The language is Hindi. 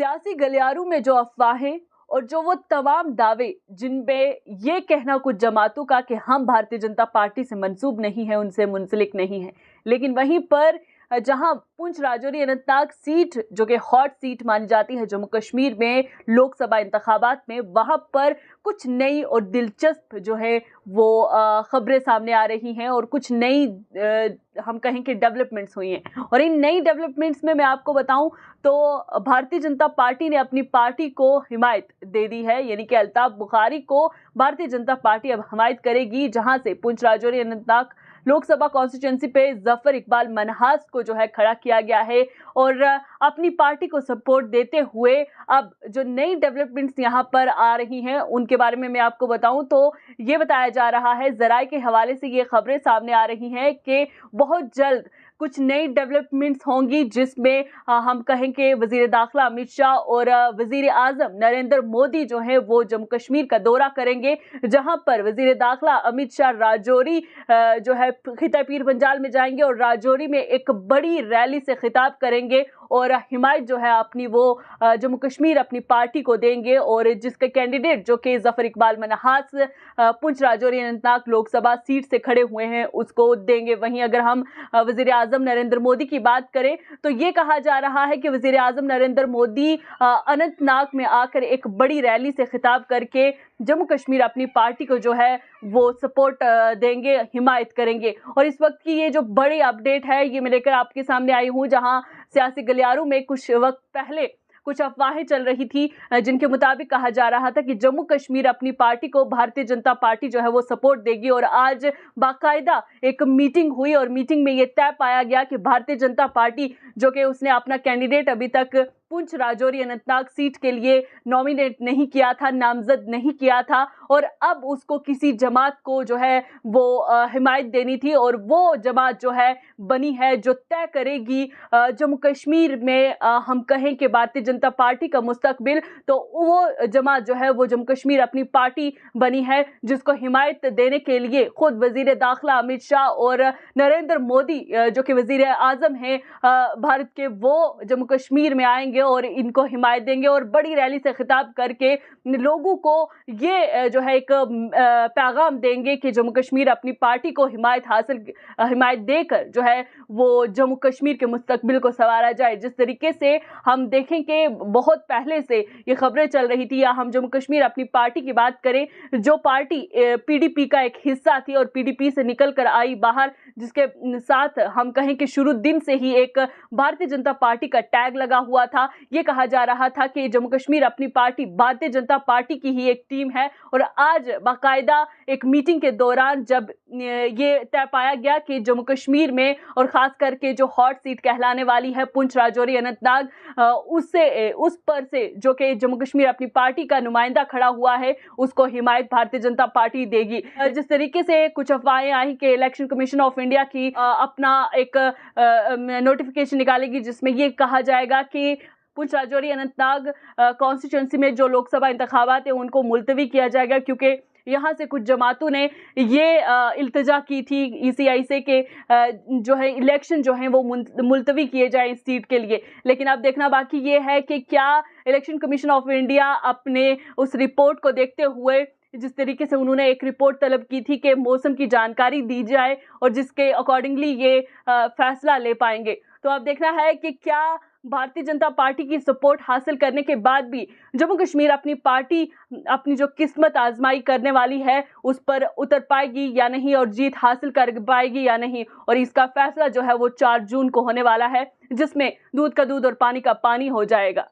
सियासी गलियारों में जो अफवाहें और जो वो तमाम दावे जिनमें ये कहना कुछ जमातों का कि हम भारतीय जनता पार्टी से मंसूब नहीं है, उनसे मुंसलिक नहीं है, लेकिन वहीं पर जहां पुंछ राजौरी अनंतनाग सीट जो कि हॉट सीट मानी जाती है जम्मू कश्मीर में लोकसभा इंतखाबात में, वहां पर कुछ नई और दिलचस्प जो है वो खबरें सामने आ रही हैं और कुछ नई हम कहें कि डेवलपमेंट्स हुई हैं। और इन नई डेवलपमेंट्स में मैं आपको बताऊं तो भारतीय जनता पार्टी ने अपनी पार्टी को हिमायत दे दी है, यानी कि अल्ताफ बुखारी को भारतीय जनता पार्टी अब हिमायत करेगी, जहां से पुंछ राजौरी अनंतनाग लोकसभा कॉन्स्टिट्यूंसी पे जफर इकबाल मनहास को जो है खड़ा किया गया है। और अपनी पार्टी को सपोर्ट देते हुए अब जो नई डेवलपमेंट्स यहां पर आ रही हैं उनके बारे में मैं आपको बताऊं तो ये बताया जा रहा है, जराए के हवाले से ये खबरें सामने आ रही हैं कि बहुत जल्द कुछ नई डेवलपमेंट्स होंगी, जिसमें हम कहें कि वजीर दाखिला अमित शाह और वजीर आजम नरेंद्र मोदी जो है वो जम्मू कश्मीर का दौरा करेंगे, जहां पर वजीर दाखिला अमित शाह राजौरी जो है खिता पीर पंजाल में जाएंगे और राजौरी में एक बड़ी रैली से खिताब करेंगे और हिमायत जो है अपनी वो जम्मू कश्मीर अपनी पार्टी को देंगे और जिसके कैंडिडेट जो कि जफर इकबाल मनहास पुंछ राजौरी अनंतनाग लोकसभा सीट से खड़े हुए हैं उसको देंगे। वहीं अगर हम वजीर आजम नरेंद्र मोदी की बात करें तो ये कहा जा रहा है कि वजीर आजम नरेंद्र मोदी अनंतनाग में आकर एक बड़ी रैली से खिताब करके जम्मू कश्मीर अपनी पार्टी को जो है वो सपोर्ट देंगे, हिमायत करेंगे। और इस वक्त की ये जो बड़ी अपडेट है ये मैं लेकर आपके सामने आई हूँ, जहां सियासी गलियारों में कुछ वक्त पहले कुछ अफवाहें चल रही थी जिनके मुताबिक कहा जा रहा था कि जम्मू कश्मीर अपनी पार्टी को भारतीय जनता पार्टी जो है वो सपोर्ट देगी। और आज बाकायदा एक मीटिंग हुई और मीटिंग में ये तय पाया गया कि भारतीय जनता पार्टी जो कि उसने अपना कैंडिडेट अभी तक पुंछ राजौरी अनंतनाग सीट के लिए नॉमिनेट नहीं किया था, नामजद नहीं किया था, और अब उसको किसी जमात को जो है वो हिमायत देनी थी और वो जमात जो है बनी है जो तय करेगी जम्मू कश्मीर में हम कहें कि भारतीय जनता पार्टी का मुस्तकबिल। तो वो जमात जो है वो जम्मू कश्मीर अपनी पार्टी बनी है जिसको हिमायत देने के लिए खुद वजीर दाखिला अमित शाह और नरेंद्र मोदी जो कि वजीर आजम हैं भारत के, वो जम्मू कश्मीर में आएंगे और इनको हिमायत देंगे और बड़ी रैली से खिताब करके लोगों को ये जो है एक पैगाम देंगे कि जम्मू कश्मीर अपनी पार्टी को हिमायत देकर जो है वो जम्मू कश्मीर के मुस्तकबिल को संवारा जाए। जिस तरीके से हम देखें कि बहुत पहले से ये खबरें चल रही थी, या हम जम्मू कश्मीर अपनी पार्टी की बात करें, जो पार्टी पीडीपी का एक हिस्सा थी और पीडीपी से निकल कर आई बाहर, जिसके साथ हम कहें कि शुरू दिन से ही एक भारतीय जनता पार्टी का टैग लगा हुआ था। ये कहा जा रहा था कि जम्मू कश्मीर अपनी पार्टी भारतीय जनता पार्टी की ही एक टीम है। और आज बाकायदा एक मीटिंग के दौरान जब ये तय पाया गया कि जम्मू कश्मीर में और खास करके जो हॉट सीट कहलाने वाली है पुंछ राजौरी अनंतनाग, उस पर से जो कि जम्मू कश्मीर अपनी पार्टी का नुमाइंदा खड़ा हुआ है उसको हिमायत भारतीय जनता पार्टी देगी। जिस तरीके से कुछ अफवाहें आई कि इलेक्शन कमीशन ऑफ इंडिया की अपना एक नोटिफिकेशन निकालेगी जिसमें ये कहा जाएगा कि पुंछ राजौरी अनंतनाग कॉन्स्टिट्यूंसी में जो लोकसभा इंतखाबात है उनको मुलतवी किया जाएगा, क्योंकि यहाँ से कुछ जमातों ने ये इल्तिजा की थी ईसीआई से कि जो है इलेक्शन जो है वो मुलतवी किए जाए इस सीट के लिए। लेकिन अब देखना बाकी ये है कि क्या इलेक्शन कमीशन ऑफ इंडिया अपने उस रिपोर्ट को देखते हुए, जिस तरीके से उन्होंने एक रिपोर्ट तलब की थी कि मौसम की जानकारी दी जाए और जिसके अकॉर्डिंगली ये फैसला ले पाएंगे। तो अब देखना है कि क्या भारतीय जनता पार्टी की सपोर्ट हासिल करने के बाद भी जम्मू कश्मीर अपनी पार्टी अपनी जो किस्मत आजमाई करने वाली है उस पर उतर पाएगी या नहीं और जीत हासिल कर पाएगी या नहीं। और इसका फैसला जो है वो 4 जून को होने वाला है, जिसमें दूध का दूध और पानी का पानी हो जाएगा।